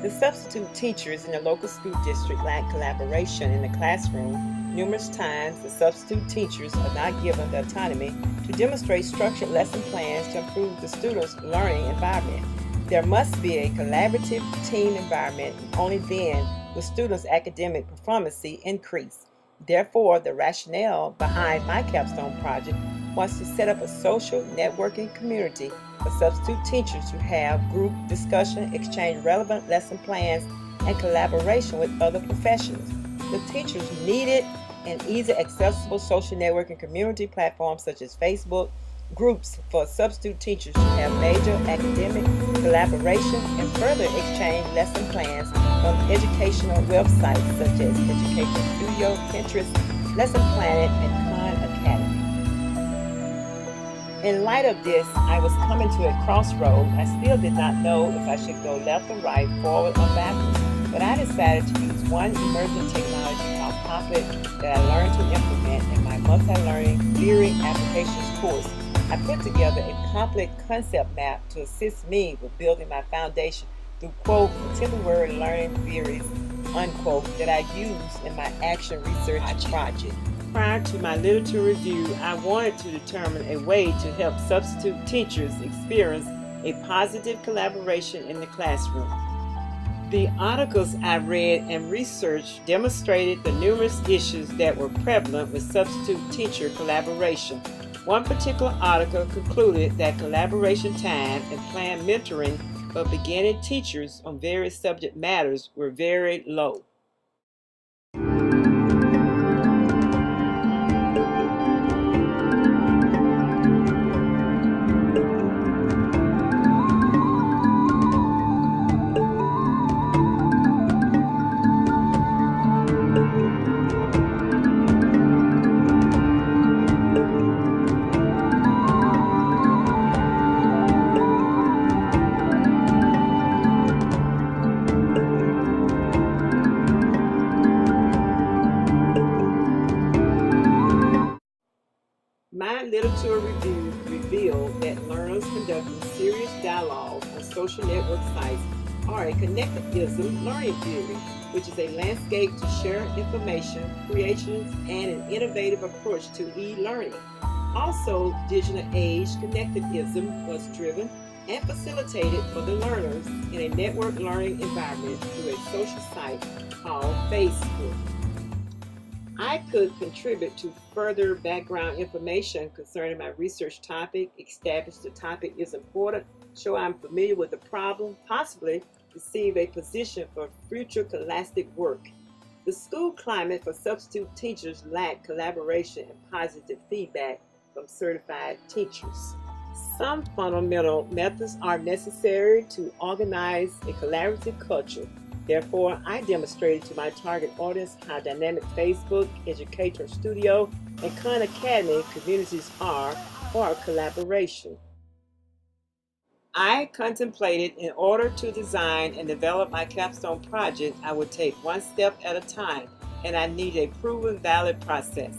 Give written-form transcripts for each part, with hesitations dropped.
The substitute teachers in the local school district lack collaboration in the classroom. Numerous times, the substitute teachers are not given the autonomy to demonstrate structured lesson plans to improve the students' learning environment. There must be a collaborative team environment, and only then will students' academic performance increase. Therefore, the rationale behind my Capstone project was to set up a social networking community for substitute teachers to have group discussion, exchange relevant lesson plans, and collaboration with other professionals. The teachers needed an easy accessible social networking community platform such as Facebook groups for substitute teachers to have major academic collaboration and further exchange lesson plans from educational websites such as Education Studio, Pinterest, Lesson Planet, and Khan Academy. In light of this, I was coming to a crossroad. I still did not know if I should go left or right, forward or backwards, but I decided to use one emerging technology called Popplet that I learned to implement in my multi-learning theory applications course. I put together a Popplet concept map to assist me with building my foundation through, quote, contemporary learning theories, unquote, that I use in my action research project. Prior to my literature review, I wanted to determine a way to help substitute teachers experience a positive collaboration in the classroom. The articles I read and researched demonstrated the numerous issues that were prevalent with substitute teacher collaboration. One particular article concluded that collaboration time and planned mentoring for beginning teachers on various subject matters were very low. My literature review revealed that learners conducting serious dialogue on social network sites are a connectivism learning theory, which is a landscape to share information, creations, and an innovative approach to e-learning. Also, digital age connectivism was driven and facilitated for the learners in a network learning environment through a social site called Facebook. I could contribute to further background information concerning my research topic, establish the topic is important, show I'm familiar with the problem, possibly receive a position for future scholastic work. The school climate for substitute teachers lack collaboration and positive feedback from certified teachers. Some fundamental methods are necessary to organize a collaborative culture. Therefore, I demonstrated to my target audience how dynamic Facebook, Educator Studio, and Khan Academy communities are for collaboration. I contemplated in order to design and develop my capstone project, I would take one step at a time, and I need a proven valid process.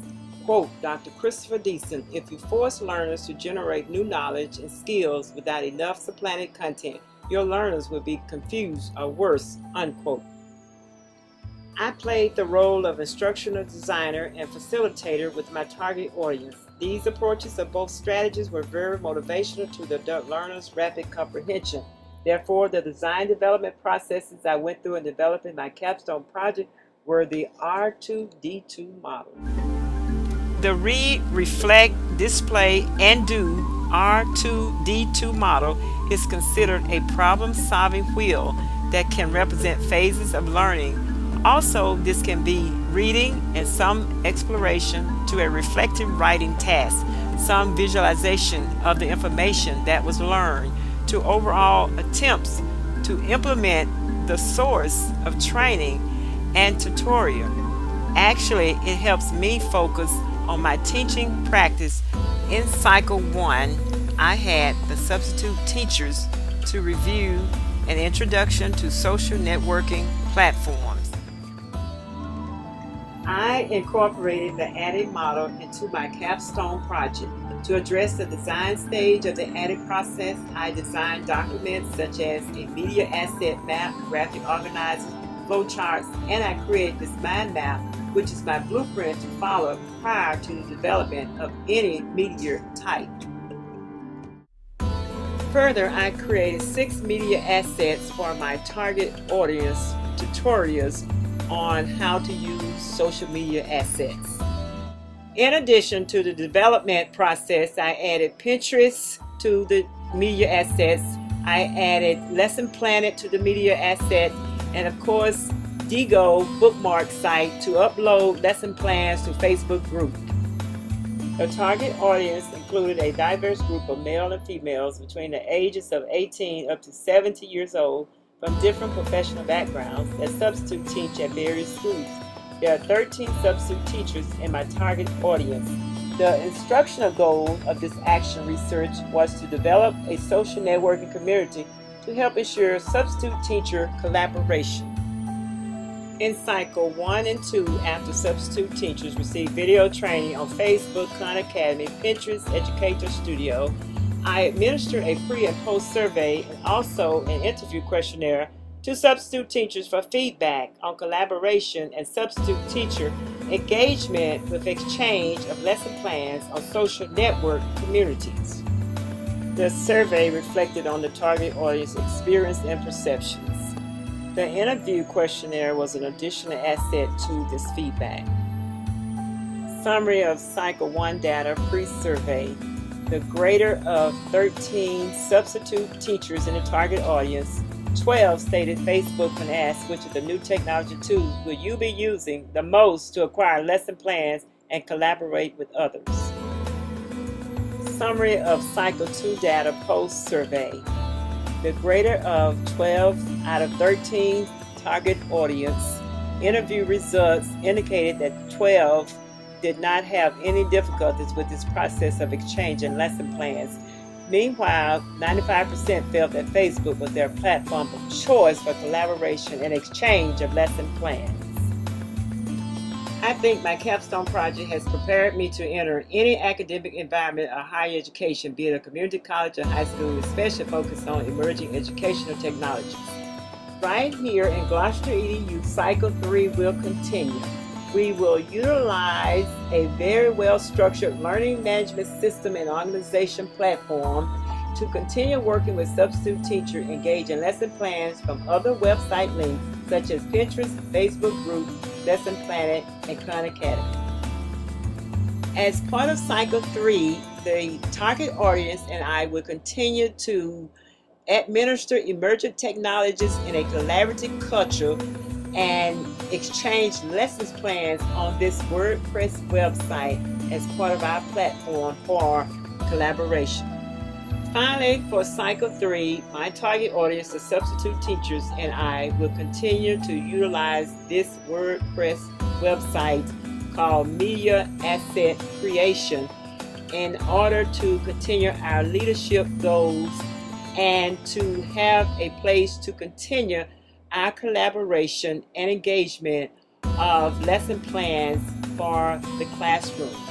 Quote Dr. Christopher Deason, if you force learners to generate new knowledge and skills without enough supplanted content, your learners will be confused or worse, unquote. I played the role of instructional designer and facilitator with my target audience. These approaches of both strategies were very motivational to the learners' rapid comprehension. Therefore, the design development processes I went through in developing my capstone project were the R2D2 model. The read, reflect, display, and do R2D2 model is considered a problem-solving wheel that can represent phases of learning. Also, this can be reading and some exploration to a reflective writing task, some visualization of the information that was learned, to overall attempts to implement the source of training and tutorial. Actually, it helps me focus on my teaching practice. In cycle 1, I had the substitute teachers to review an introduction to social networking platforms. I incorporated the ADDIE model into my capstone project. To address the design stage of the edit process, I design documents such as a media asset map, graphic organizers, flowcharts, and I create this mind map, which is my blueprint to follow prior to the development of any media type. Further, I created 6 media assets for my target audience tutorials on how to use social media assets. In addition to the development process, I added Pinterest to the media assets. I added Lesson Planet to the media asset, and of course, Digo bookmark site to upload lesson plans to Facebook group. The target audience included a diverse group of male and females between the ages of 18 up to 70 years old from different professional backgrounds that substitute teach at various schools. There are 13 substitute teachers in my target audience. The instructional goal of this action research was to develop a social networking community to help ensure substitute teacher collaboration. In Cycle 1 and 2, after substitute teachers receive video training on Facebook, Khan Academy, Pinterest, Educator Studio, I administer a pre and post survey and also an interview questionnaire to substitute teachers for feedback on collaboration and substitute teacher engagement with exchange of lesson plans on social network communities. The survey reflected on the target audience experience and perceptions. The interview questionnaire was an additional asset to this feedback. Summary of Cycle 1 data pre-survey. The greater of 13 substitute teachers in the target audience, 12 stated Facebook when asked which of the new technology tools will you be using the most to acquire lesson plans and collaborate with others. Summary of Cycle 2 data post-survey. The greater of 12 out of 13 target audience interview results indicated that 12 did not have any difficulties with this process of exchanging lesson plans. Meanwhile, 95% felt that Facebook was their platform of choice for collaboration and exchange of lesson plans. I think my Capstone project has prepared me to enter any academic environment or higher education, be it a community college or high school, especially focused on emerging educational technologies. Right here in Gloucester EDU, Cycle 3 will continue. We will utilize a very well-structured learning management system and organization platform to continue working with substitute teachers engaged in lesson plans from other website links such as Pinterest, Facebook groups, Lesson Planet, and Khan Academy. As part of Cycle 3, the target audience and I will continue to administer emergent technologies in a collaborative culture and exchange lessons plans on this WordPress website as part of our platform for collaboration. Finally, for Cycle 3, my target audience, the substitute teachers, and I will continue to utilize this WordPress website called Media Asset Creation in order to continue our leadership goals and to have a place to continue our collaboration and engagement of lesson plans for the classroom.